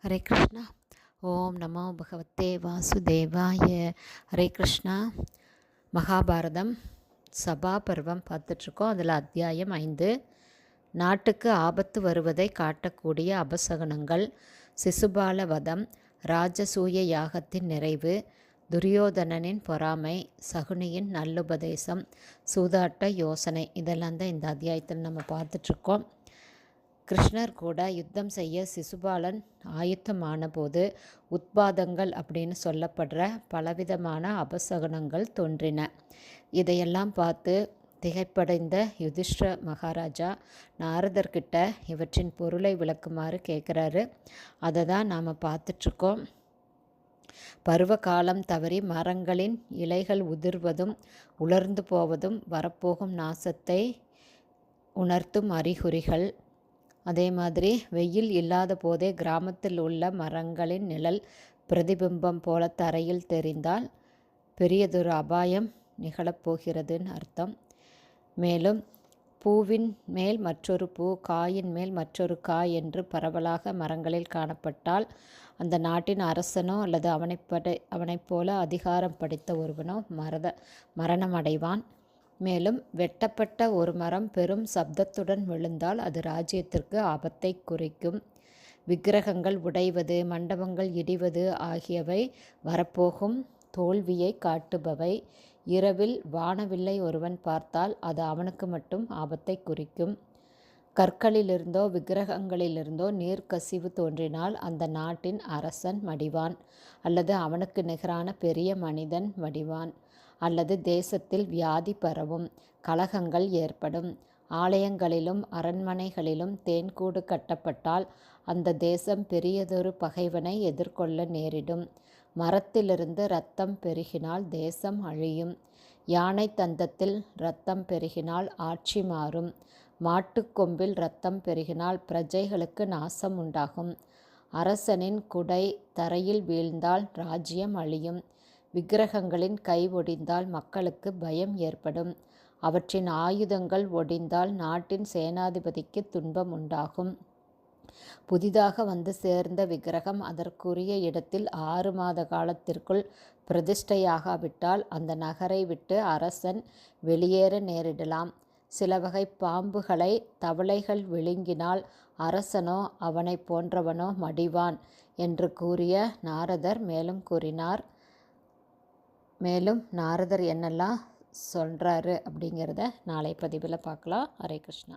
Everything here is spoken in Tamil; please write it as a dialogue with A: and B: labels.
A: ஹரே கிருஷ்ணா. ஓம் நமோ பகவத்தே வாசுதேவாய. ஹரே கிருஷ்ணா. மகாபாரதம் சபா பருவம் பார்த்துட்ருக்கோம். அதில் அத்தியாயம் 5. நாட்டுக்கு ஆபத்து வருவதை காட்டக்கூடிய அபசகனங்கள், சிசுபால வதம், ராஜசூய யாகத்தின் நிறைவு, துரியோதனனின் பொறாமை, சகுனியின் நல்லுபதேசம், சூதாட்ட யோசனை, இதெல்லாம் தான் இந்த அத்தியாயத்தில் நம்ம பார்த்துட்ருக்கோம். கிருஷ்ணர் கூட யுத்தம் செய்ய சிசுபாலன் ஆயுத்தமான போது உத்பாதங்கள் அப்படின்னு சொல்லப்படுற பலவிதமான அபசகுனங்கள் தோன்றின. இதையெல்லாம் பார்த்து திகைப்படைந்த யுதிஷ்ட மகாராஜா நாரதர்கிட்ட இவற்றின் பொருளை விளக்குமாறு கேட்குறாரு. அதை தான் நாம் பார்த்துட்ருக்கோம். பருவ காலம் தவறி மரங்களின் இலைகள் உதிர்வதும் உலர்ந்து போவதும் வரப்போகும் நாசத்தை உணர்த்தும் அறிகுறிகள். அதே மாதிரி வெயில் இல்லாத போதே கிராமத்தில் உள்ள மரங்களின் நிழல் பிரதிபிம்பம் போல தரையில் தெரிந்தால் பெரியதொரு அபாயம் நிகழப்போகிறதுன்னு அர்த்தம். மேலும் பூவின் மேல் மற்றொரு பூ, காயின் மேல் மற்றொரு காய் என்று பரவலாக மரங்களில் காணப்பட்டால் அந்த நாட்டின் அரசனோ அல்லது அவனைப் போல அதிகாரம் படைத்த ஒருவனோ மரணம் அடைவான். மேலும் வெட்டப்பட்ட ஒரு மரம் பெரும் சப்தத்துடன் விழுந்தால் அது ராஜ்யத்திற்கு ஆபத்தை குறிக்கும். விக்கிரகங்கள் உடைவது, மண்டபங்கள் இடிவது ஆகியவை வரப்போகும் தோல்வியை காட்டுபவை. இரவில் வானவில்லை ஒருவன் பார்த்தால் அது அவனுக்கு மட்டும் ஆபத்தை குறிக்கும். கற்களிலிருந்தோ விக்கிரகங்களிலிருந்தோ நீர்க்கசிவு தோன்றினால் அந்த நாட்டின் அரசன் மடிவான், அல்லது அவனுக்கு நிகரான பெரிய மனிதன் மடிவான், அல்லது தேசத்தில் வியாதி பரவும், கலகங்கள் ஏற்படும். ஆலயங்களிலும் அரண்மனைகளிலும் தேன்கூடு கட்டப்பட்டால் அந்த தேசம் பெரியதொரு பகைவனை எதிர்கொள்ள நேரிடும். மரத்திலிருந்து இரத்தம் பெருகினால் தேசம் அழியும். யானை தந்தத்தில் இரத்தம் பெருகினால் ஆட்சி மாறும். மாட்டுக்கொம்பில் இரத்தம் பெருகினால் பிரஜைகளுக்கு நாசம் உண்டாகும். அரசனின் குடை தரையில் வீழ்ந்தால் ராஜ்யம் அழியும். விக்கிரகங்களின் கை ஒடிந்தால் மக்களுக்கு பயம் ஏற்படும். அவற்றின் ஆயுதங்கள் ஒடிந்தால் நாட்டின் சேனாதிபதிக்கு துன்பம் உண்டாகும். புதிதாக வந்து சேர்ந்த விக்கிரகம் அதற்குரிய இடத்தில் 6 மாத காலத்திற்குள் பிரதிஷ்டையாகாவிட்டால் அந்த நகரை விட்டு அரசன் வெளியேற நேரிடலாம். சில வகை பாம்புகளை தவளைகள் விழுங்கினால் அரசனோ அவனை போன்றவனோ மடிவான் என்று கூறிய நாரதர் மேலும் கூறினார். மேலும் நாரதர் என்னெல்லாம் சொல்கிறாரு அப்படிங்கிறத நாளை பதிவில் பார்க்கலாம். ஹரே கிருஷ்ணா.